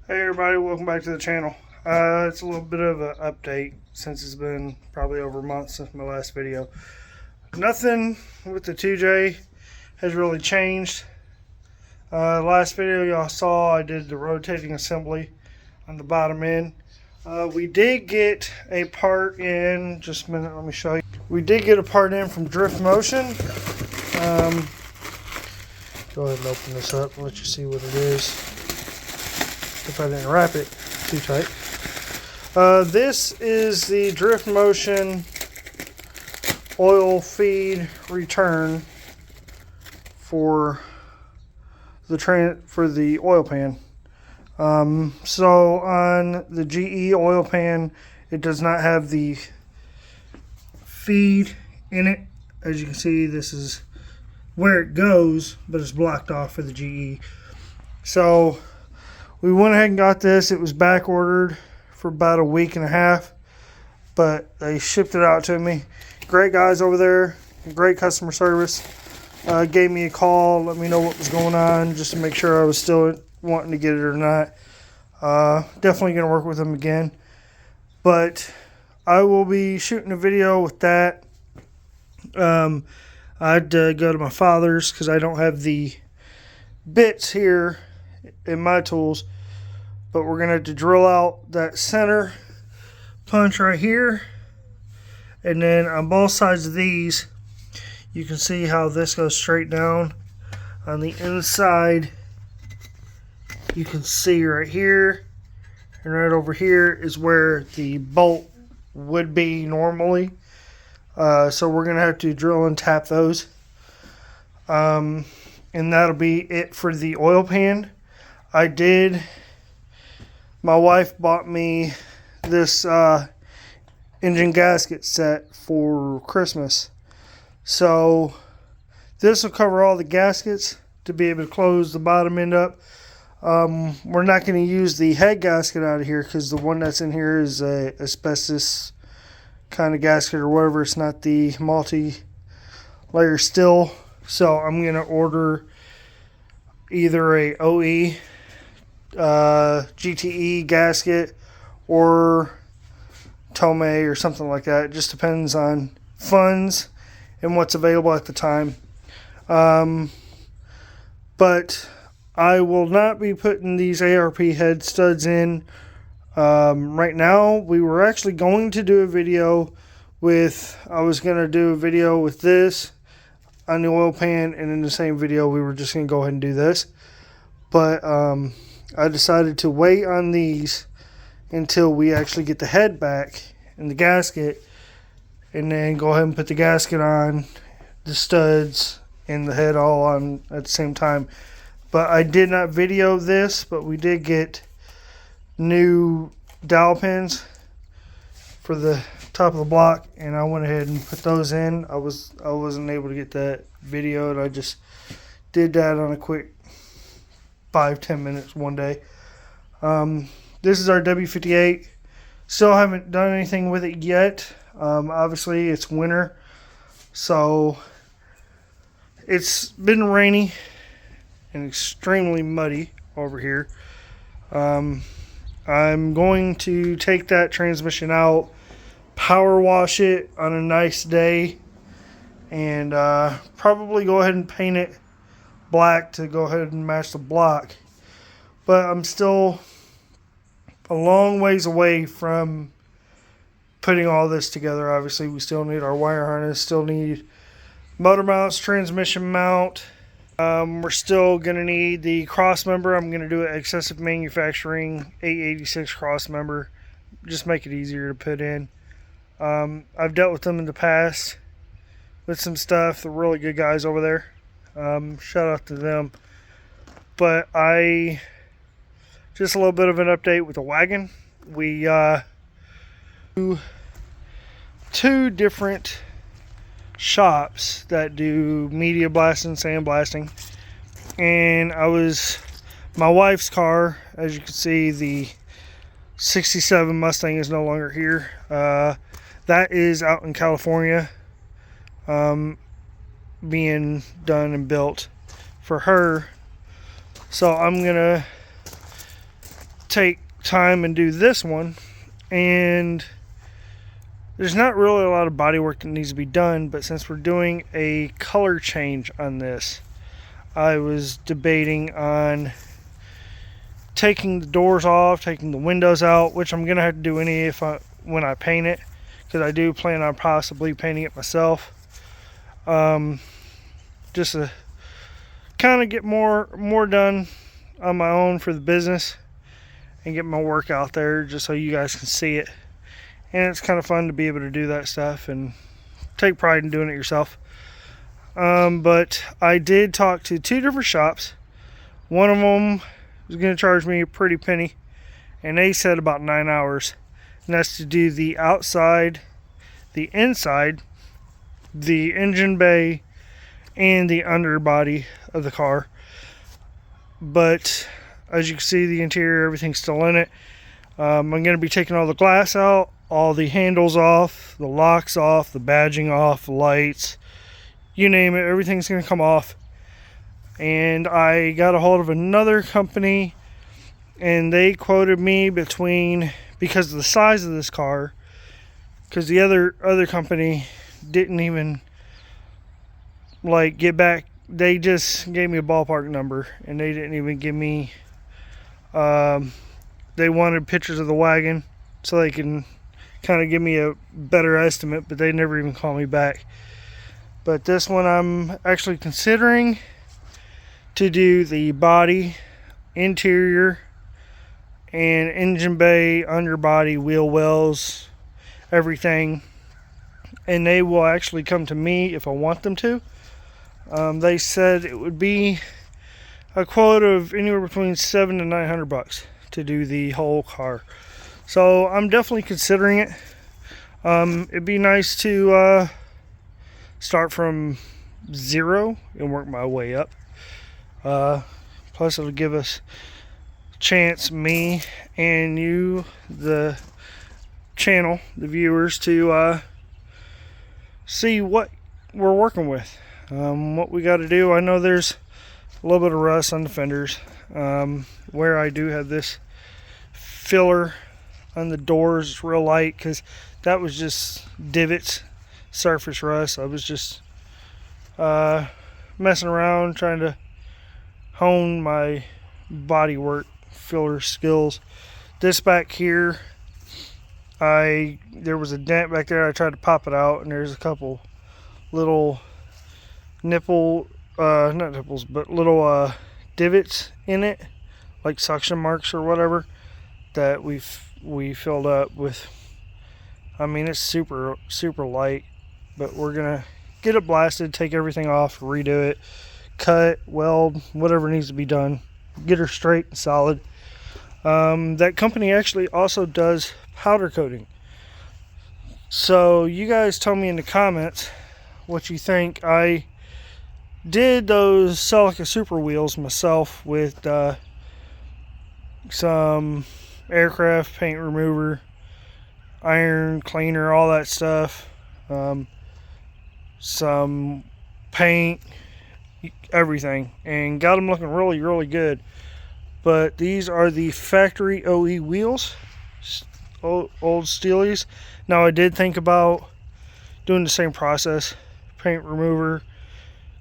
Hey everybody, welcome back to the channel. It's a little bit of an update since it's been probably over a month since my last video. Nothing with the 2J has really changed. Last video y'all saw I did the rotating assembly on the bottom end. We did get a part in, just a minute, let me show you. We did get a part in from Drift Motion. Go ahead and open this up and let you see what it is. If I didn't wrap it too tight. This is the Drift Motion oil feed return for the oil pan. So on the GE oil pan, it does not have the feed in it. As you can see, this is where it goes, but it's blocked off for the GE. So we went ahead and got this. It was back ordered for about a week and a half, but they shipped it out to me. Great guys over there, great customer service. Gave me a call, let me know what was going on, just to make sure I was still wanting to get it or not. Definitely going to work with them again. But I will be shooting a video with that. I had to go to my father's because I don't have the bits here in my tools, but we're gonna have to drill out that center punch right here, and then on both sides of these you can see how this goes straight down. On the inside you can see right here, and right over here is where the bolt would be normally. So we're gonna have to drill and tap those, and that'll be it for the oil pan. My wife bought me this engine gasket set for Christmas. So this will cover all the gaskets to be able to close the bottom end up. We're not going to use the head gasket out of here because the one that's in here is a asbestos kind of gasket or whatever. It's not the multi-layer steel. So I'm going to order either a OE GTE gasket or Tomei or something like that. It just depends on funds and what's available at the time. But I will not be putting these ARP head studs in right now. We were actually going to do a video with this on the oil pan, and in the same video we were just going to go ahead and do this. But I decided to wait on these until we actually get the head back in the gasket, and then go ahead and put the gasket on, the studs, and the head all on at the same time. But I did not video this, but we did get new dowel pins for the top of the block, and I went ahead and put those in. I wasn't able to get that videoed. I just did that on a quick 5-10 minutes one day. This is our W58. Still haven't done anything with it yet. Obviously it's winter, so it's been rainy and extremely muddy over here. I'm going to take that transmission out, power wash it on a nice day, and probably go ahead and paint it black to go ahead and match the block. But I'm still a long ways away from putting all this together. Obviously we still need our wire harness, still need motor mounts, transmission mount. We're still going to need the cross member. I'm going to do an excessive manufacturing 886 cross member, just make it easier to put in. I've dealt with them in the past with some stuff. They're really good guys over there. Shout out to them. But just a little bit of an update with the wagon. We do two different shops that do media blasting, sandblasting, and my wife's car, as you can see, the 67 Mustang is no longer here. That is out in California, being done and built for her. So I'm gonna take time and do this one, and there's not really a lot of body work that needs to be done, but since we're doing a color change on this, I was debating on taking the doors off, taking the windows out, which I'm gonna have to do when I paint it, because I do plan on possibly painting it myself, just to kind of get more done on my own for the business and get my work out there just so you guys can see it. And it's kind of fun to be able to do that stuff and take pride in doing it yourself. But I did talk to 2 different shops. One of them was going to charge me a pretty penny, and they said about 9 hours, and that's to do the outside, the inside, the engine bay, and the underbody of the car. But as you can see, the interior, everything's still in it. I'm going to be taking all the glass out, all the handles off, the locks off, the badging off, lights, you name it, everything's going to come off. And I got a hold of another company, and they quoted me because of the size of this car, because the other company didn't even get back. They just gave me a ballpark number, and they didn't even give me they wanted pictures of the wagon so they can kind of give me a better estimate, but they never even called me back. But this one, I'm actually considering to do the body, interior, and engine bay, underbody, wheel wells, everything. And they will actually come to me if I want them to. They said it would be a quote of anywhere between $700 to $900 to do the whole car. So I'm definitely considering it. It'd be nice to start from 0 and work my way up. Plus it'll give us a chance, me and you, the channel, the viewers, to see what we're working with, what we got to do. I know there's a little bit of rust on the fenders, where I do have this filler on the doors. It's real light because that was just divots, surface rust. I was just messing around trying to hone my body work filler skills. This back here, there was a dent back there. I tried to pop it out, and there's a couple little not nipples, but little divots in it, like suction marks or whatever, that we filled up with. I mean, it's super light, but we're gonna get it blasted, take everything off, redo it, cut, weld, whatever needs to be done, get her straight and solid. That company actually also does powder coating. So you guys tell me in the comments what you think. I did those Celica Super wheels myself with some aircraft paint remover, iron cleaner, all that stuff, some paint, everything, and got them looking really good. But these are the factory OE wheels, old Steelies. Now I did think about doing the same process, paint remover,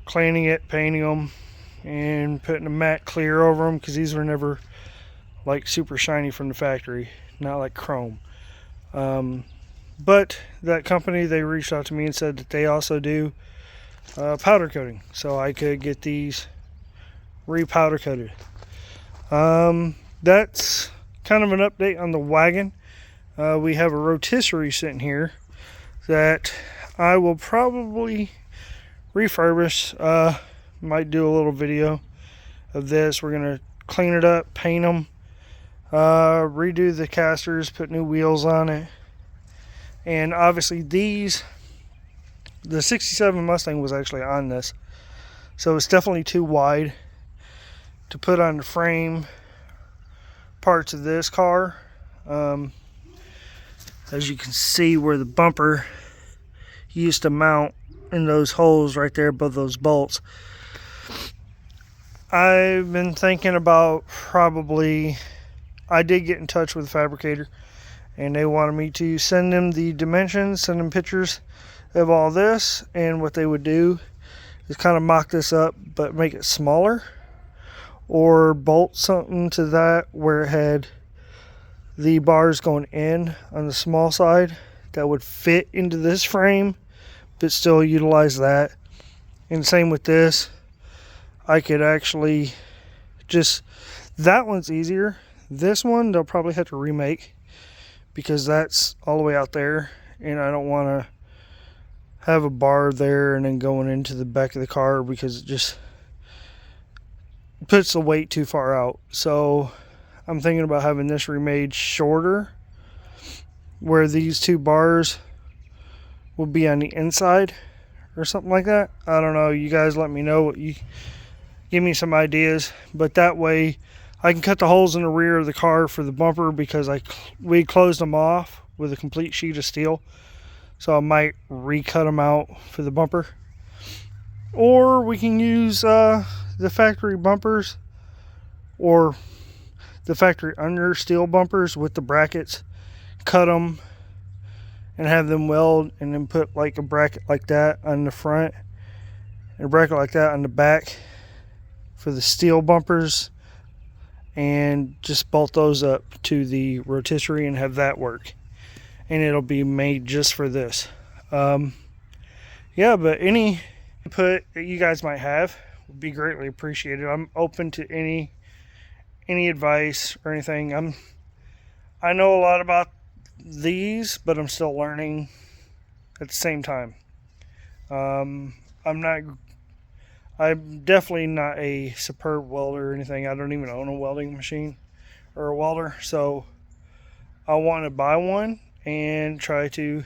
cleaning it, painting them, and putting a matte clear over them, because these were never like super shiny from the factory, not like chrome. But that company, they reached out to me and said that they also do powder coating, so I could get these re-powder coated. That's kind of an update on the wagon. We have a rotisserie sitting here that I will probably refurbish. Might do a little video of this. We're gonna clean it up, paint them, redo the casters, put new wheels on it. And obviously the 67 Mustang was actually on this, so it's definitely too wide to put on the frame parts of this car. As you can see where the bumper used to mount in those holes right there above those bolts, I've been thinking about probably I did get in touch with the fabricator, and they wanted me to send them the dimensions, send them pictures of all this, and what they would do is kind of mock this up but make it smaller, or bolt something to that where it had the bars going in on the small side that would fit into this frame but still utilize that. And same with this, I could actually just, that one's easier. This one they'll probably have to remake because that's all the way out there, and I don't want to have a bar there and then going into the back of the car because it just puts the weight too far out. So I'm thinking about having this remade shorter, where these two bars will be on the inside or something like that. I don't know. You guys let me know. You give me some ideas, but that way I can cut the holes in the rear of the car for the bumper because we closed them off with a complete sheet of steel. So I might recut them out for the bumper, or we can use the factory bumpers or the factory under steel bumpers with the brackets, cut them and have them weld, and then put like a bracket like that on the front and a bracket like that on the back for the steel bumpers, and just bolt those up to the rotisserie and have that work. And it'll be made just for this. Yeah, but any input that you guys might have would be greatly appreciated. I'm open to any advice or anything. I know a lot about these, but I'm still learning at the same time. I'm definitely not a superb welder or anything. I don't even own a welding machine or a welder, so I want to buy one and try to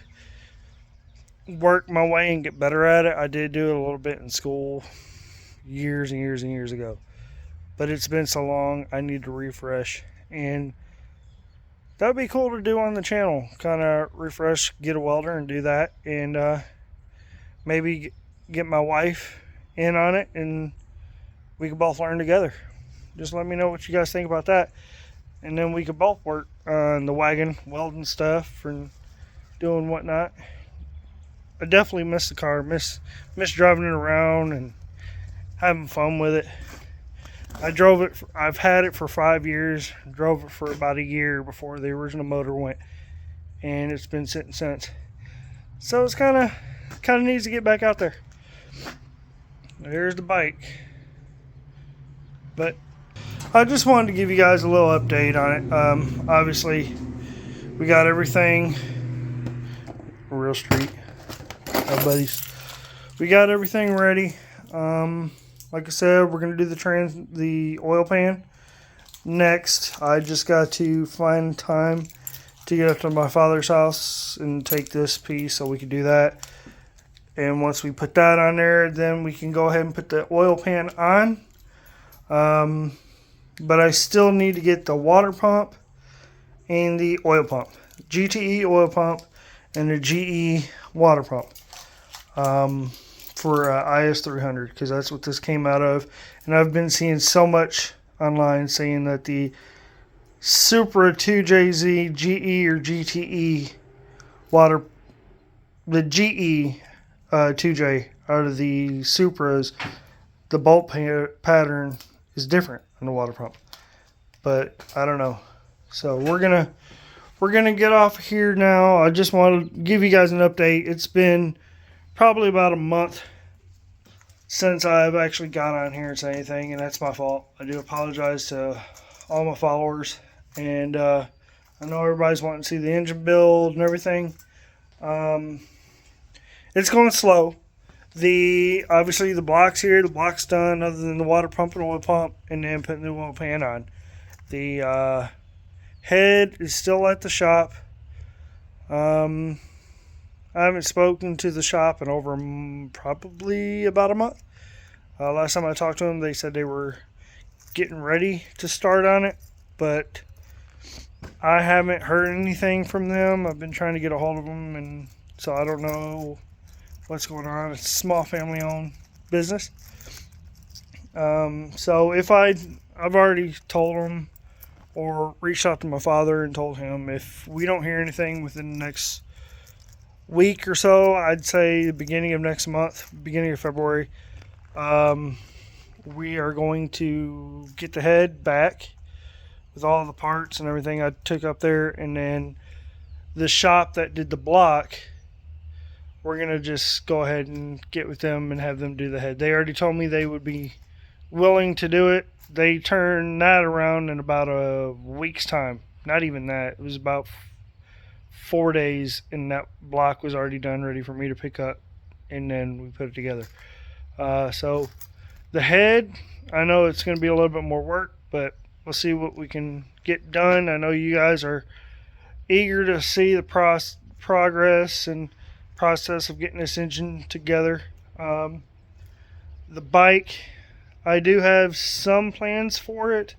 work my way and get better at it. I did do it a little bit in school years and years and years ago, but it's been so long, I need to refresh, and that would be cool to do on the channel. Kind of refresh, get a welder and do that, and maybe get my wife in on it and we could both learn together. Just let me know what you guys think about that, and then we could both work on the wagon, welding stuff and doing whatnot. I definitely miss the car, miss driving it around and having fun with it. I drove it, I've had it for 5 years, drove it for about a year before the original motor went, and it's been sitting since. So it's kind of needs to get back out there. There's the bike. But I just wanted to give you guys a little update on it. Obviously, we got everything. Real street. Hi, buddies. We got everything ready. Like I said, we're going to do the oil pan next. I just got to find time to get up to my father's house and take this piece so we can do that. And once we put that on there, then we can go ahead and put the oil pan on. But I still need to get the water pump and the oil pump. GTE oil pump and the GE water pump. For IS300, because that's what this came out of. And I've been seeing so much online saying that the Supra 2JZ GE or GTE water, the GE 2J out of the Supras, the bolt pattern is different on the water pump. But I don't know. So we're gonna get off here now. I just want to give you guys an update. It's been probably about a month since I've actually got on here and said anything, and that's my fault. I do apologize to all my followers, and I know everybody's wanting to see the engine build and everything. It's going slow. Obviously the block's here, the block's done, other than the water pump and oil pump, and then putting the oil pan on. The head is still at the shop. I haven't spoken to the shop in over probably about a month. Last time I talked to them, they said they were getting ready to start on it, but I haven't heard anything from them. I've been trying to get a hold of them, and so I don't know what's going on. It's a small family-owned business. So if I've already told them or reached out to my father and told him if we don't hear anything within the next week or so, I'd say the beginning of next month, beginning of February, we are going to get the head back with all the parts and everything I took up there, and then the shop that did the block, we're going to just go ahead and get with them and have them do the head. They already told me they would be willing to do it. They turned that around in about a week's time. Not even that. It was about 4 days, and that block was already done, ready for me to pick up, and then we put it together. So the head, I know it's going to be a little bit more work, but we'll see what we can get done. I know you guys are eager to see the progress and process of getting this engine together. The bike, I do have some plans for it.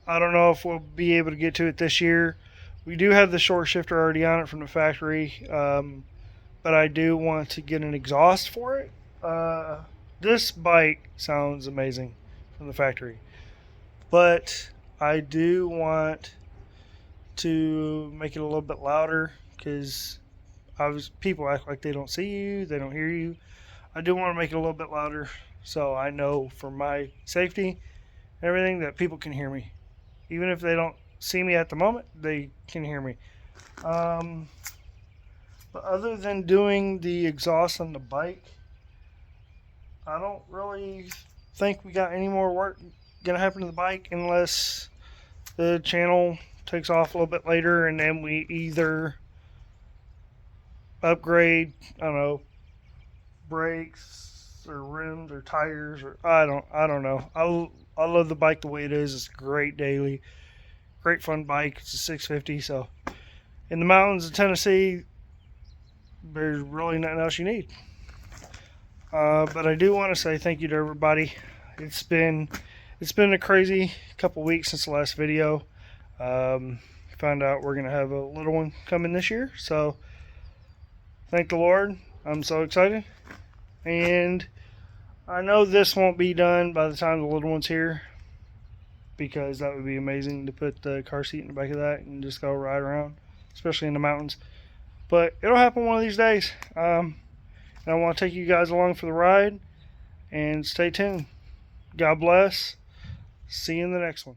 I don't know if we'll be able to get to it this year. We do have the short shifter already on it from the factory, but I do want to get an exhaust for it. This bike sounds amazing from the factory, but I do want to make it a little bit louder because people act like they don't see you, they don't hear you. I do want to make it a little bit louder so I know for my safety and everything that people can hear me. Even if they don't see me at the moment, they can hear me. But other than doing the exhaust on the bike, I don't really think we got any more work gonna happen to the bike unless the channel takes off a little bit later, and then we either upgrade, I don't know, brakes or rims or tires, or I don't know. I love the bike the way it is. It's great daily, great fun bike. It's a 650. So in the mountains of Tennessee, there's really nothing else you need. But I do want to say thank you to everybody. It's been a crazy couple weeks since the last video. Found out we're gonna have a little one coming this year, so thank the Lord. I'm so excited, and I know this won't be done by the time the little one's here, because that would be amazing to put the car seat in the back of that and just go ride around, especially in the mountains. But it'll happen one of these days. And I want to take you guys along for the ride, and stay tuned. God bless. See you in the next one.